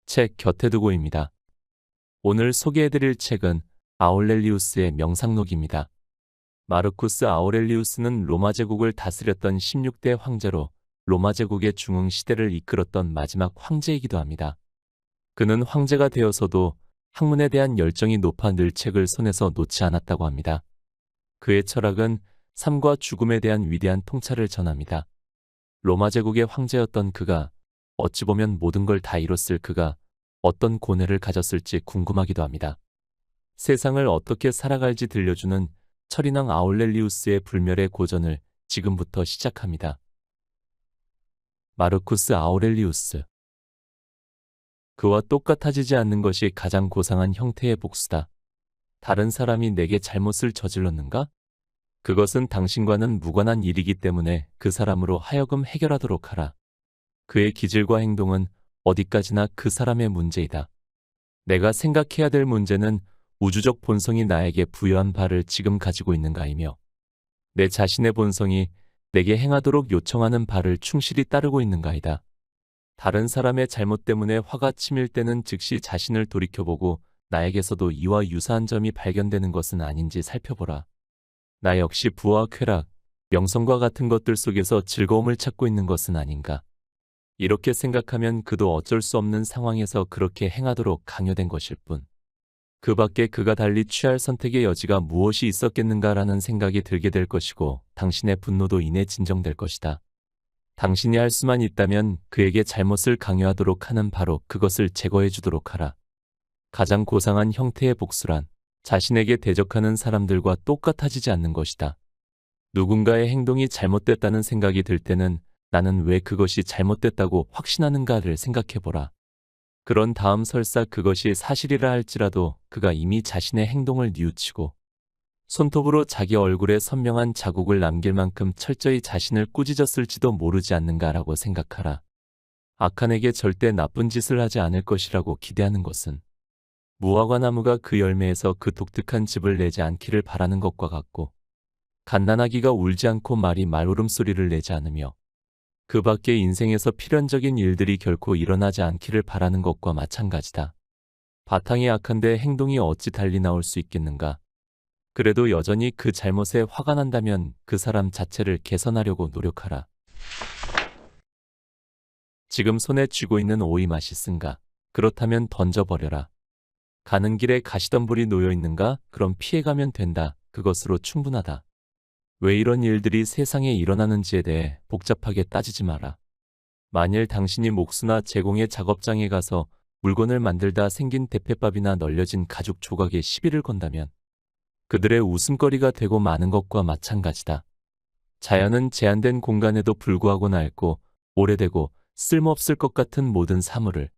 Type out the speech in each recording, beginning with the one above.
책 곁에 두고입니다. 오늘 소개해드릴 책은 아울렐리우스의 명상록입니다. 마르쿠스 아우렐리우스는 로마 제국을 다스렸던 16대 황제로 로마 제국의 중흥 시대를 이끌었던 마지막 황제이기도 합니다. 그는 황제가 되어서도 학문에 대한 열정이 높아 늘 책을 손에서 놓지 않았다고 합니다. 그의 철학은 삶과 죽음에 대한 위대한 통찰을 전합니다. 로마 제국의 황제였던 그가 어찌 보면 모든 걸 다 이뤘을 그가 어떤 고뇌를 가졌을지 궁금하기도 합니다. 세상을 어떻게 살아갈지 들려주는 철인왕 아울렐리우스의 불멸의 고전을 지금부터 시작합니다. 마르쿠스 아우렐리우스. 그와 똑같아지지 않는 것이 가장 고상한 형태의 복수다. 다른 사람이 내게 잘못을 저질렀는가? 그것은 당신과는 무관한 일이기 때문에 그 사람으로 하여금 해결하도록 하라. 그의 기질과 행동은 어디까지나 그 사람의 문제이다. 내가 생각해야 될 문제는 우주적 본성이 나에게 부여한 바를 지금 가지고 있는가이며 내 자신의 본성이 내게 행하도록 요청하는 바를 충실히 따르고 있는가이다. 다른 사람의 잘못 때문에 화가 치밀 때는 즉시 자신을 돌이켜보고 나에게서도 이와 유사한 점이 발견되는 것은 아닌지 살펴보라. 나 역시 부와 쾌락, 명성과 같은 것들 속에서 즐거움을 찾고 있는 것은 아닌가. 이렇게 생각하면 그도 어쩔 수 없는 상황에서 그렇게 행하도록 강요된 것일 뿐. 그 밖에 그가 달리 취할 선택의 여지가 무엇이 있었겠는가라는 생각이 들게 될 것이고 당신의 분노도 이내 진정될 것이다. 당신이 할 수만 있다면 그에게 잘못을 강요하도록 하는 바로 그것을 제거해 주도록 하라. 가장 고상한 형태의 복수란 자신에게 대적하는 사람들과 똑같아지지 않는 것이다. 누군가의 행동이 잘못됐다는 생각이 들 때는 나는 왜 그것이 잘못됐다고 확신하는가를 생각해보라. 그런 다음 설사 그것이 사실이라 할지라도 그가 이미 자신의 행동을 뉘우치고 손톱으로 자기 얼굴에 선명한 자국을 남길 만큼 철저히 자신을 꾸짖었을지도 모르지 않는가라고 생각하라. 악한에게 절대 나쁜 짓을 하지 않을 것이라고 기대하는 것은 무화과 나무가 그 열매에서 그 독특한 즙을 내지 않기를 바라는 것과 같고 갓난아기가 울지 않고 말이 말울음소리를 내지 않으며 그 밖에 인생에서 필연적인 일들이 결코 일어나지 않기를 바라는 것과 마찬가지다. 바탕이 악한데 행동이 어찌 달리 나올 수 있겠는가. 그래도 여전히 그 잘못에 화가 난다면 그 사람 자체를 개선하려고 노력하라. 지금 손에 쥐고 있는 오이 맛있은가? 그렇다면 던져버려라. 가는 길에 가시덤불이 놓여 있는가? 그럼 피해가면 된다. 그것으로 충분하다. 왜 이런 일들이 세상에 일어나는지에 대해 복잡하게 따지지 마라. 만일 당신이 목수나 제공의 작업장에 가서 물건을 만들다 생긴 대패밥이나 널려진 가죽 조각에 시비를 건다면 그들의 웃음거리가 되고 마는 것과 마찬가지다. 자연은 제한된 공간에도 불구하고 낡고 오래되고 쓸모없을 것 같은 모든 사물을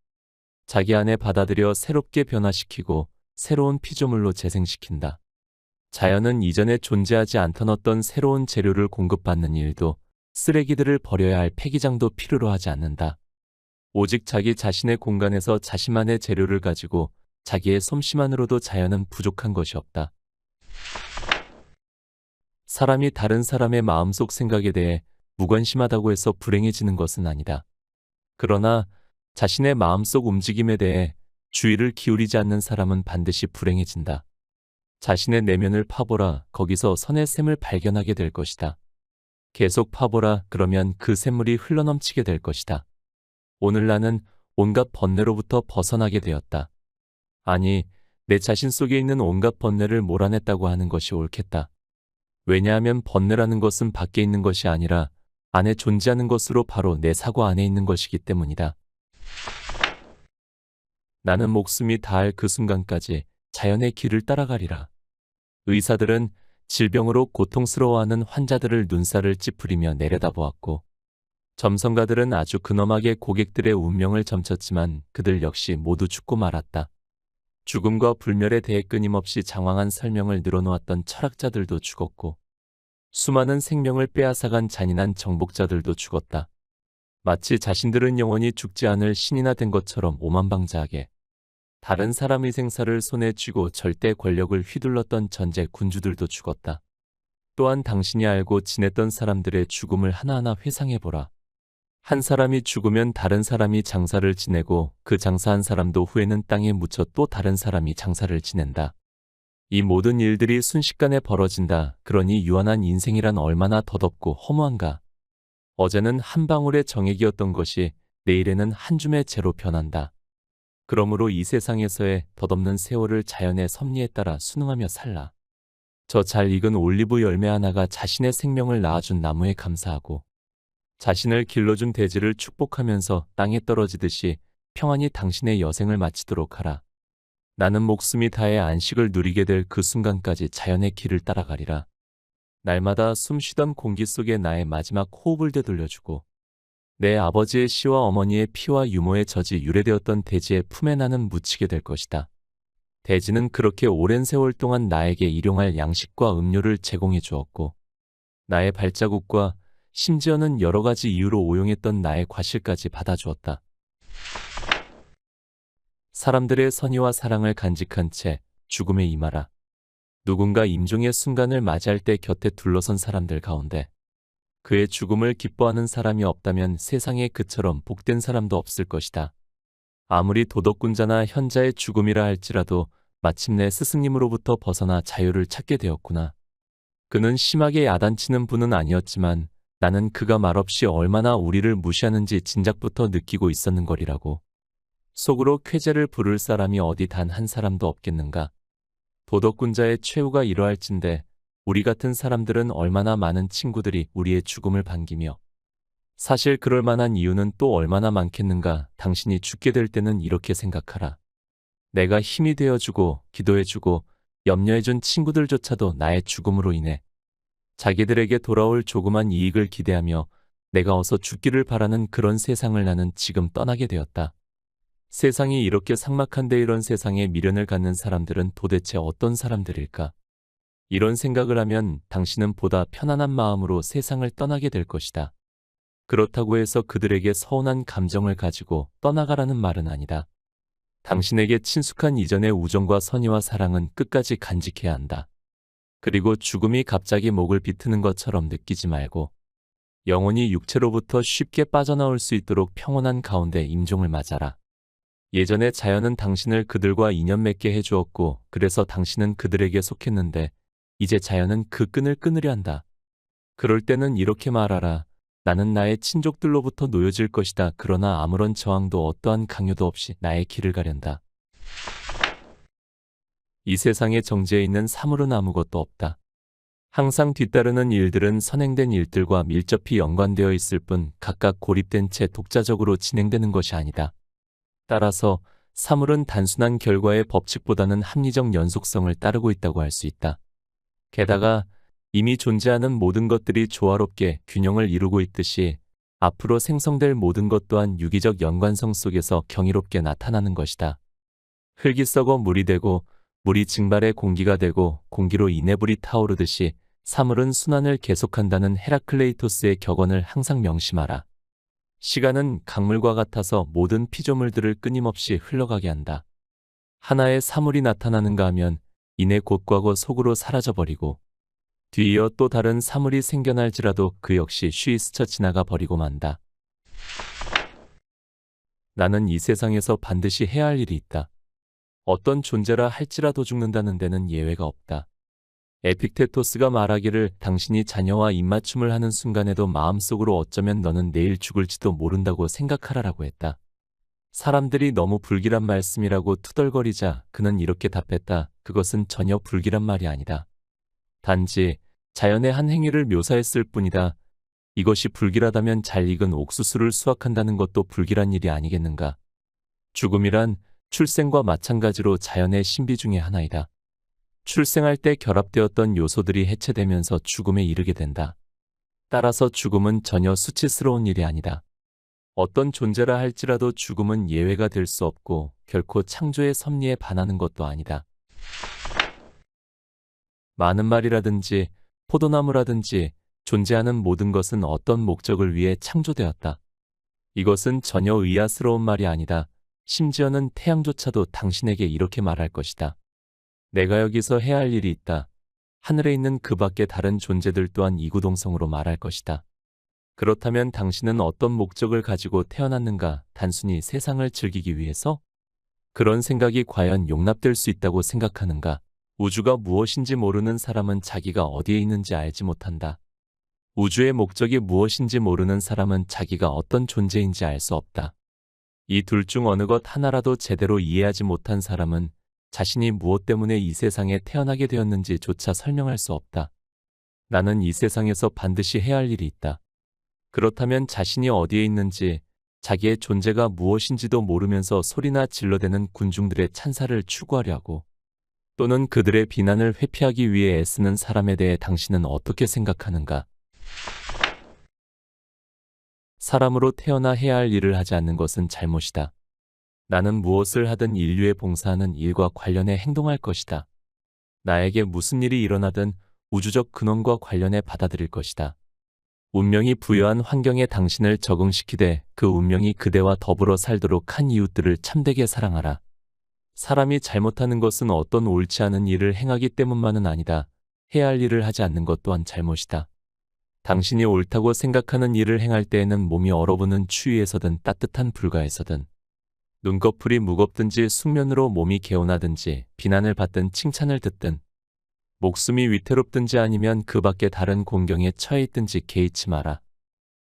자기 안에 받아들여 새롭게 변화시키고 새로운 피조물로 재생시킨다. 자연은 이전에 존재하지 않던 어떤 새로운 재료를 공급받는 일도 쓰레기들을 버려야 할 폐기장도 필요로 하지 않는다. 오직 자기 자신의 공간에서 자신만의 재료를 가지고 자기의 솜씨만으로도 자연은 부족한 것이 없다. 사람이 다른 사람의 마음속 생각에 대해 무관심하다고 해서 불행해지는 것은 아니다. 그러나 자신의 마음속 움직임에 대해 주의를 기울이지 않는 사람은 반드시 불행해진다. 자신의 내면을 파보라. 거기서 선의 샘을 발견하게 될 것이다. 계속 파보라. 그러면 그 샘물이 흘러넘치게 될 것이다. 오늘 나는 온갖 번뇌로부터 벗어나게 되었다. 아니, 내 자신 속에 있는 온갖 번뇌를 몰아냈다고 하는 것이 옳겠다. 왜냐하면 번뇌라는 것은 밖에 있는 것이 아니라 안에 존재하는 것으로 바로 내 사고 안에 있는 것이기 때문이다. 나는 목숨이 다할 그 순간까지 자연의 길을 따라가리라. 의사들은 질병으로 고통스러워하는 환자들을 눈살을 찌푸리며 내려다보았고 점성가들은 아주 근엄하게 고객들의 운명을 점쳤지만 그들 역시 모두 죽고 말았다. 죽음과 불멸에 대해 끊임없이 장황한 설명을 늘어놓았던 철학자들도 죽었고 수많은 생명을 빼앗아간 잔인한 정복자들도 죽었다. 마치 자신들은 영원히 죽지 않을 신이나 된 것처럼 오만방자하게 다른 사람의 생사를 손에 쥐고 절대 권력을 휘둘렀던 전제 군주들도 죽었다. 또한 당신이 알고 지냈던 사람들의 죽음을 하나하나 회상해보라. 한 사람이 죽으면 다른 사람이 장사를 지내고 그 장사한 사람도 후에는 땅에 묻혀 또 다른 사람이 장사를 지낸다. 이 모든 일들이 순식간에 벌어진다. 그러니 유한한 인생이란 얼마나 더덥고 허무한가. 어제는 한 방울의 정액이었던 것이 내일에는 한 줌의 재로 변한다. 그러므로 이 세상에서의 덧없는 세월을 자연의 섭리에 따라 순응하며 살라. 저 잘 익은 올리브 열매 하나가 자신의 생명을 낳아준 나무에 감사하고 자신을 길러준 대지를 축복하면서 땅에 떨어지듯이 평안히 당신의 여생을 마치도록 하라. 나는 목숨이 다해 안식을 누리게 될 그 순간까지 자연의 길을 따라가리라. 날마다 숨쉬던 공기 속에 나의 마지막 호흡을 되돌려주고 내 아버지의 씨와 어머니의 피와 유모의 젖이 유래되었던 대지의 품에 나는 묻히게 될 것이다. 대지는 그렇게 오랜 세월 동안 나에게 일용할 양식과 음료를 제공해 주었고 나의 발자국과 심지어는 여러 가지 이유로 오용했던 나의 과실까지 받아주었다. 사람들의 선의와 사랑을 간직한 채 죽음에 임하라. 누군가 임종의 순간을 맞이할 때 곁에 둘러선 사람들 가운데 그의 죽음을 기뻐하는 사람이 없다면 세상에 그처럼 복된 사람도 없을 것이다. 아무리 도덕군자나 현자의 죽음이라 할지라도 마침내 스승님으로부터 벗어나 자유를 찾게 되었구나. 그는 심하게 야단치는 분은 아니었지만 나는 그가 말없이 얼마나 우리를 무시하는지 진작부터 느끼고 있었는 거리라고. 속으로 쾌재를 부를 사람이 어디 단 한 사람도 없겠는가. 도덕군자의 최후가 이러할진대 우리 같은 사람들은 얼마나 많은 친구들이 우리의 죽음을 반기며 사실 그럴 만한 이유는 또 얼마나 많겠는가. 당신이 죽게 될 때는 이렇게 생각하라. 내가 힘이 되어주고 기도해주고 염려해준 친구들조차도 나의 죽음으로 인해 자기들에게 돌아올 조그만 이익을 기대하며 내가 어서 죽기를 바라는 그런 세상을 나는 지금 떠나게 되었다. 세상이 이렇게 삭막한데 이런 세상에 미련을 갖는 사람들은 도대체 어떤 사람들일까? 이런 생각을 하면 당신은 보다 편안한 마음으로 세상을 떠나게 될 것이다. 그렇다고 해서 그들에게 서운한 감정을 가지고 떠나가라는 말은 아니다. 당신에게 친숙한 이전의 우정과 선의와 사랑은 끝까지 간직해야 한다. 그리고 죽음이 갑자기 목을 비트는 것처럼 느끼지 말고 영혼이 육체로부터 쉽게 빠져나올 수 있도록 평온한 가운데 임종을 맞아라. 예전에 자연은 당신을 그들과 인연 맺게 해주었고 그래서 당신은 그들에게 속했는데 이제 자연은 그 끈을 끊으려 한다. 그럴 때는 이렇게 말하라. 나는 나의 친족들로부터 놓여질 것이다. 그러나 아무런 저항도 어떠한 강요도 없이 나의 길을 가련다. 이 세상의 정지에 있는 사물은 아무것도 없다. 항상 뒤따르는 일들은 선행된 일들과 밀접히 연관되어 있을 뿐 각각 고립된 채 독자적으로 진행되는 것이 아니다. 따라서 사물은 단순한 결과의 법칙보다는 합리적 연속성을 따르고 있다고 할 수 있다. 게다가 이미 존재하는 모든 것들이 조화롭게 균형을 이루고 있듯이 앞으로 생성될 모든 것 또한 유기적 연관성 속에서 경이롭게 나타나는 것이다. 흙이 썩어 물이 되고 물이 증발해 공기가 되고 공기로 인해 불이 타오르듯이 사물은 순환을 계속한다는 헤라클레이토스의 격언을 항상 명심하라. 시간은 강물과 같아서 모든 피조물들을 끊임없이 흘러가게 한다. 하나의 사물이 나타나는가 하면 이내 곧 과거 속으로 사라져버리고 뒤이어 또 다른 사물이 생겨날지라도 그 역시 쉬이 스쳐 지나가 버리고 만다. 나는 이 세상에서 반드시 해야 할 일이 있다. 어떤 존재라 할지라도 죽는다는 데는 예외가 없다. 에픽테토스가 말하기를 당신이 자녀와 입맞춤을 하는 순간에도 마음속으로 어쩌면 너는 내일 죽을지도 모른다고 생각하라라고 했다. 사람들이 너무 불길한 말씀이라고 투덜거리자 그는 이렇게 답했다. 그것은 전혀 불길한 말이 아니다. 단지 자연의 한 행위를 묘사했을 뿐이다. 이것이 불길하다면 잘 익은 옥수수를 수확한다는 것도 불길한 일이 아니겠는가. 죽음이란 출생과 마찬가지로 자연의 신비 중의 하나이다. 출생할 때 결합되었던 요소들이 해체되면서 죽음에 이르게 된다. 따라서 죽음은 전혀 수치스러운 일이 아니다. 어떤 존재라 할지라도 죽음은 예외가 될 수 없고 결코 창조의 섭리에 반하는 것도 아니다. 많은 말이라든지 포도나무라든지 존재하는 모든 것은 어떤 목적을 위해 창조되었다. 이것은 전혀 의아스러운 말이 아니다. 심지어는 태양조차도 당신에게 이렇게 말할 것이다. 내가 여기서 해야 할 일이 있다. 하늘에 있는 그 밖의 다른 존재들 또한 이구동성으로 말할 것이다. 그렇다면 당신은 어떤 목적을 가지고 태어났는가? 단순히 세상을 즐기기 위해서? 그런 생각이 과연 용납될 수 있다고 생각하는가? 우주가 무엇인지 모르는 사람은 자기가 어디에 있는지 알지 못한다. 우주의 목적이 무엇인지 모르는 사람은 자기가 어떤 존재인지 알 수 없다. 이 둘 중 어느 것 하나라도 제대로 이해하지 못한 사람은 자신이 무엇 때문에 이 세상에 태어나게 되었는지조차 설명할 수 없다. 나는 이 세상에서 반드시 해야 할 일이 있다. 그렇다면 자신이 어디에 있는지, 자기의 존재가 무엇인지도 모르면서 소리나 질러대는 군중들의 찬사를 추구하려고, 또는 그들의 비난을 회피하기 위해 애쓰는 사람에 대해 당신은 어떻게 생각하는가? 사람으로 태어나 해야 할 일을 하지 않는 것은 잘못이다. 나는 무엇을 하든 인류에 봉사하는 일과 관련해 행동할 것이다. 나에게 무슨 일이 일어나든 우주적 근원과 관련해 받아들일 것이다. 운명이 부여한 환경에 당신을 적응시키되 그 운명이 그대와 더불어 살도록 한 이웃들을 참되게 사랑하라. 사람이 잘못하는 것은 어떤 옳지 않은 일을 행하기 때문만은 아니다. 해야 할 일을 하지 않는 것 또한 잘못이다. 당신이 옳다고 생각하는 일을 행할 때에는 몸이 얼어붙는 추위에서든 따뜻한 불가에서든, 눈꺼풀이 무겁든지 숙면으로 몸이 개운하든지 비난을 받든 칭찬을 듣든, 목숨이 위태롭든지 아니면 그 밖에 다른 공경에 처해 있든지 개의치 마라.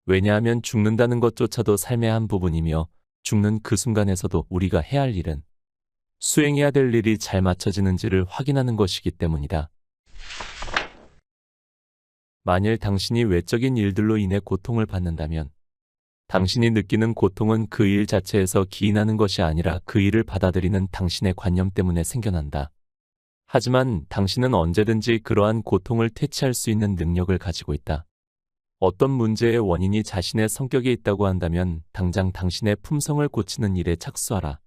왜냐하면 죽는다는 것조차도 삶의 한 부분이며 죽는 그 순간에서도 우리가 해야 할 일은 수행해야 될 일이 잘 맞춰지는지를 확인하는 것이기 때문이다. 만일 당신이 외적인 일들로 인해 고통을 받는다면 당신이 느끼는 고통은 그 일 자체에서 기인하는 것이 아니라 그 일을 받아들이는 당신의 관념 때문에 생겨난다. 하지만 당신은 언제든지 그러한 고통을 퇴치할 수 있는 능력을 가지고 있다. 어떤 문제의 원인이 자신의 성격에 있다고 한다면 당장 당신의 품성을 고치는 일에 착수하라.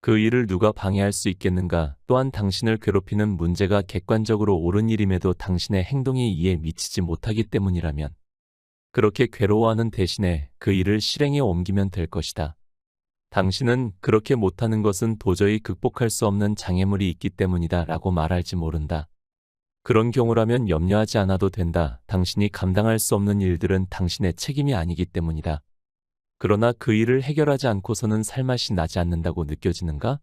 그 일을 누가 방해할 수 있겠는가? 또한 당신을 괴롭히는 문제가 객관적으로 옳은 일임에도 당신의 행동이 이에 미치지 못하기 때문이라면 그렇게 괴로워하는 대신에 그 일을 실행에 옮기면 될 것이다. 당신은 그렇게 못하는 것은 도저히 극복할 수 없는 장애물이 있기 때문이다 라고 말할지 모른다. 그런 경우라면 염려하지 않아도 된다. 당신이 감당할 수 없는 일들은 당신의 책임이 아니기 때문이다. 그러나 그 일을 해결하지 않고서는 살맛이 나지 않는다고 느껴지는가?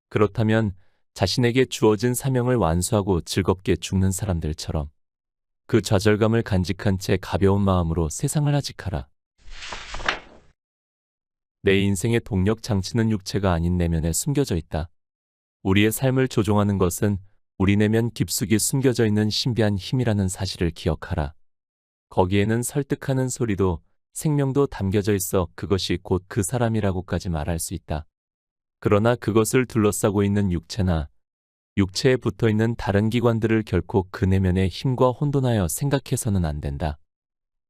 그렇다면 자신에게 주어진 사명을 완수하고 즐겁게 죽는 사람들처럼 그 좌절감을 간직한 채 가벼운 마음으로 세상을 하직하라. 내 인생의 동력 장치는 육체가 아닌 내면에 숨겨져 있다. 우리의 삶을 조종하는 것은 우리 내면 깊숙이 숨겨져 있는 신비한 힘이라는 사실을 기억하라. 거기에는 설득하는 소리도 생명도 담겨져 있어 그것이 곧 그 사람이라고까지 말할 수 있다. 그러나 그것을 둘러싸고 있는 육체나 육체에 붙어있는 다른 기관들을 결코 그 내면의 힘과 혼돈하여 생각해서는 안 된다.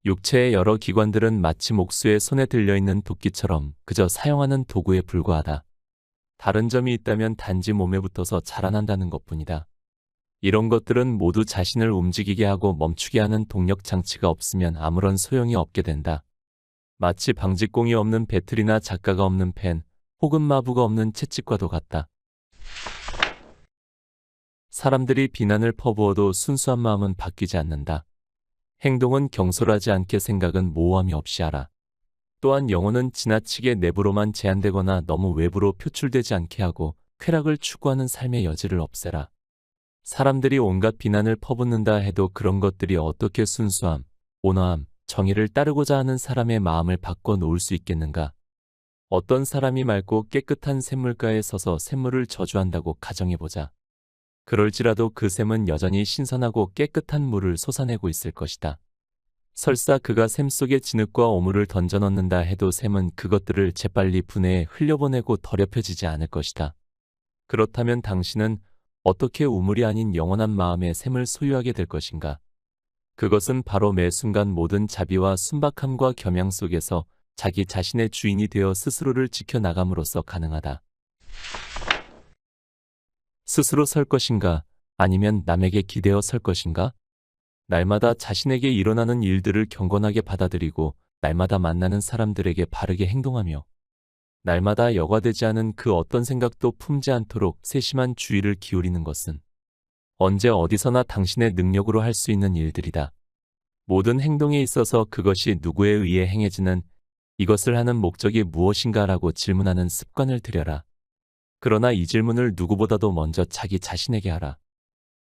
육체의 여러 기관들은 마치 목수의 손에 들려있는 도끼처럼 그저 사용하는 도구에 불과하다. 다른 점이 있다면 단지 몸에 붙어서 자라난다는 것뿐이다. 이런 것들은 모두 자신을 움직이게 하고 멈추게 하는 동력 장치가 없으면 아무런 소용이 없게 된다. 마치 방직공이 없는 배틀이나 작가가 없는 펜, 혹은 마부가 없는 채찍과도 같다. 사람들이 비난을 퍼부어도 순수한 마음은 바뀌지 않는다. 행동은 경솔하지 않게 생각은 모호함이 없이 하라. 또한 영혼은 지나치게 내부로만 제한되거나 너무 외부로 표출되지 않게 하고 쾌락을 추구하는 삶의 여지를 없애라. 사람들이 온갖 비난을 퍼붓는다 해도 그런 것들이 어떻게 순수함, 온화함, 정의를 따르고자 하는 사람의 마음을 바꿔 놓을 수 있겠는가? 어떤 사람이 맑고 깨끗한 샘물가에 서서 샘물을 저주한다고 가정해보자. 그럴지라도 그 샘은 여전히 신선하고 깨끗한 물을 솟아내고 있을 것이다. 설사 그가 샘 속에 진흙과 오물을 던져 넣는다 해도 샘은 그것들을 재빨리 분해해 흘려보내고 더럽혀지지 않을 것이다. 그렇다면 당신은 어떻게 우물이 아닌 영원한 마음의 샘을 소유하게 될 것인가? 그것은 바로 매 순간 모든 자비와 순박함과 겸양 속에서 자기 자신의 주인이 되어 스스로를 지켜나감으로써 가능하다. 스스로 설 것인가? 아니면 남에게 기대어 설 것인가? 날마다 자신에게 일어나는 일들을 경건하게 받아들이고 날마다 만나는 사람들에게 바르게 행동하며 날마다 여과되지 않은 그 어떤 생각도 품지 않도록 세심한 주의를 기울이는 것은 언제 어디서나 당신의 능력으로 할 수 있는 일들이다. 모든 행동에 있어서 그것이 누구에 의해 행해지는 이것을 하는 목적이 무엇인가라고 질문하는 습관을 들여라. 그러나 이 질문을 누구보다도 먼저 자기 자신에게 하라.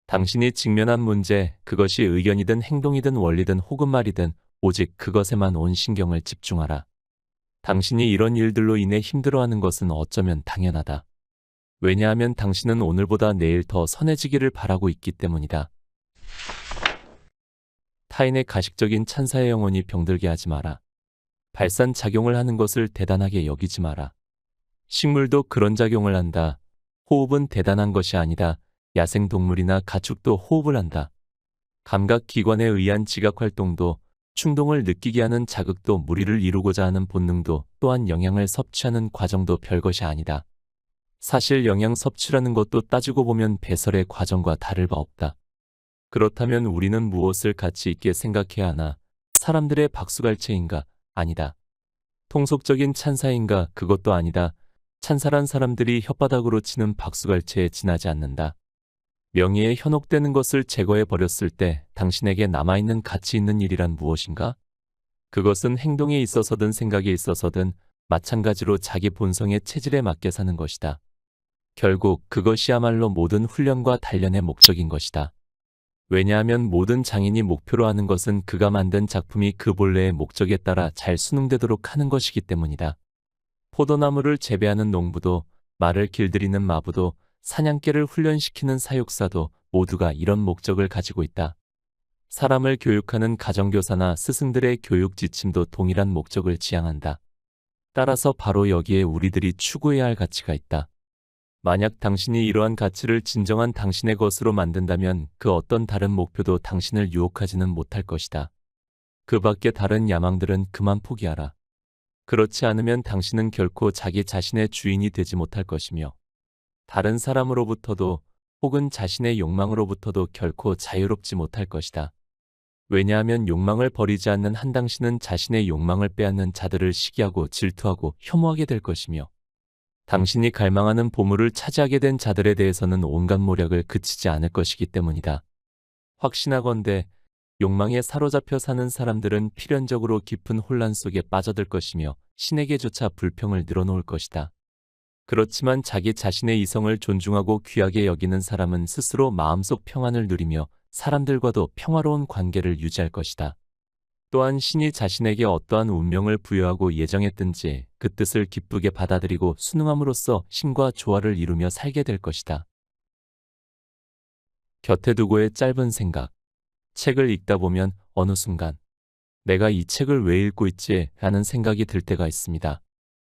당신이 직면한 문제, 그것이 의견이든 행동이든 원리든 혹은 말이든 오직 그것에만 온 신경을 집중하라. 당신이 이런 일들로 인해 힘들어하는 것은 어쩌면 당연하다. 왜냐하면 당신은 오늘보다 내일 더 선해지기를 바라고 있기 때문이다. 타인의 가식적인 찬사에 영혼이 병들게 하지 마라. 발산작용을 하는 것을 대단하게 여기지 마라. 식물도 그런 작용을 한다. 호흡은 대단한 것이 아니다. 야생동물이나 가축도 호흡을 한다. 감각기관에 의한 지각활동도, 충동을 느끼게 하는 자극도, 무리를 이루고자 하는 본능도, 또한 영양을 섭취하는 과정도 별것이 아니다. 사실 영양 섭취라는 것도 따지고 보면 배설의 과정과 다를 바 없다. 그렇다면 우리는 무엇을 가치 있게 생각해야 하나? 사람들의 박수갈채인가? 아니다. 통속적인 찬사인가? 그것도 아니다. 찬사란 사람들이 혓바닥으로 치는 박수갈채에 지나지 않는다. 명예에 현혹되는 것을 제거해 버렸을 때 당신에게 남아있는 가치 있는 일이란 무엇인가? 그것은 행동에 있어서든 생각에 있어서든 마찬가지로 자기 본성의 체질에 맞게 사는 것이다. 결국 그것이야말로 모든 훈련과 단련의 목적인 것이다. 왜냐하면 모든 장인이 목표로 하는 것은 그가 만든 작품이 그 본래의 목적에 따라 잘 수능되도록 하는 것이기 때문이다. 포도나무를 재배하는 농부도, 말을 길들이는 마부도, 사냥개를 훈련시키는 사육사도 모두가 이런 목적을 가지고 있다. 사람을 교육하는 가정교사나 스승들의 교육 지침도 동일한 목적을 지향한다. 따라서 바로 여기에 우리들이 추구해야 할 가치가 있다. 만약 당신이 이러한 가치를 진정한 당신의 것으로 만든다면 그 어떤 다른 목표도 당신을 유혹하지는 못할 것이다. 그 밖에 다른 야망들은 그만 포기하라. 그렇지 않으면 당신은 결코 자기 자신의 주인이 되지 못할 것이며 다른 사람으로부터도 혹은 자신의 욕망으로부터도 결코 자유롭지 못할 것이다. 왜냐하면 욕망을 버리지 않는 한 당신은 자신의 욕망을 빼앗는 자들을 시기하고 질투하고 혐오하게 될 것이며 당신이 갈망하는 보물을 차지하게 된 자들에 대해서는 온갖 모략을 그치지 않을 것이기 때문이다. 확신하건대 욕망에 사로잡혀 사는 사람들은 필연적으로 깊은 혼란 속에 빠져들 것이며 신에게조차 불평을 늘어놓을 것이다. 그렇지만 자기 자신의 이성을 존중하고 귀하게 여기는 사람은 스스로 마음속 평안을 누리며 사람들과도 평화로운 관계를 유지할 것이다. 또한 신이 자신에게 어떠한 운명을 부여하고 예정했든지 그 뜻을 기쁘게 받아들이고 순응함으로써 신과 조화를 이루며 살게 될 것이다. 곁에 두고의 짧은 생각. 책을 읽다 보면 어느 순간 내가 이 책을 왜 읽고 있지? 라는 생각이 들 때가 있습니다.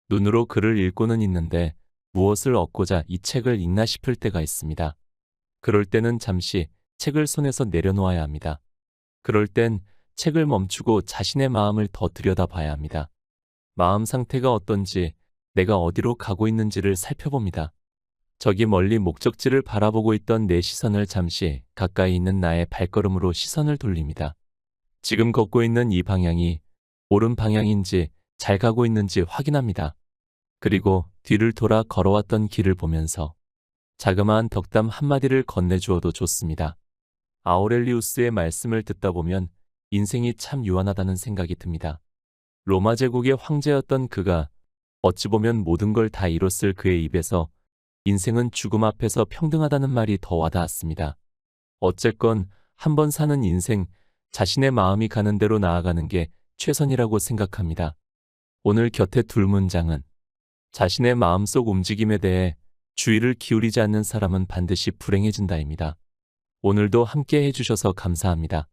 눈으로 글을 읽고는 있는데 무엇을 얻고자 이 책을 읽나 싶을 때가 있습니다. 그럴 때는 잠시 책을 손에서 내려놓아야 합니다. 그럴 땐 책을 멈추고 자신의 마음을 더 들여다봐야 합니다. 마음 상태가 어떤지, 내가 어디로 가고 있는지를 살펴봅니다. 저기 멀리 목적지를 바라보고 있던 내 시선을 잠시 가까이 있는 나의 발걸음으로 시선을 돌립니다. 지금 걷고 있는 이 방향이 옳은 방향인지 잘 가고 있는지 확인합니다. 그리고 뒤를 돌아 걸어왔던 길을 보면서 자그마한 덕담 한마디를 건네주어도 좋습니다. 아우렐리우스의 말씀을 듣다 보면 인생이 참 유한하다는 생각이 듭니다. 로마 제국의 황제였던 그가 어찌 보면 모든 걸 다 이뤘을 그의 입에서 인생은 죽음 앞에서 평등하다는 말이 더 와닿았습니다. 어쨌건 한번 사는 인생, 자신의 마음이 가는 대로 나아가는 게 최선이라고 생각합니다. 오늘 곁에 둘 문장은 자신의 마음속 움직임에 대해 주의를 기울이지 않는 사람은 반드시 불행해진다입니다. 오늘도 함께 해주셔서 감사합니다.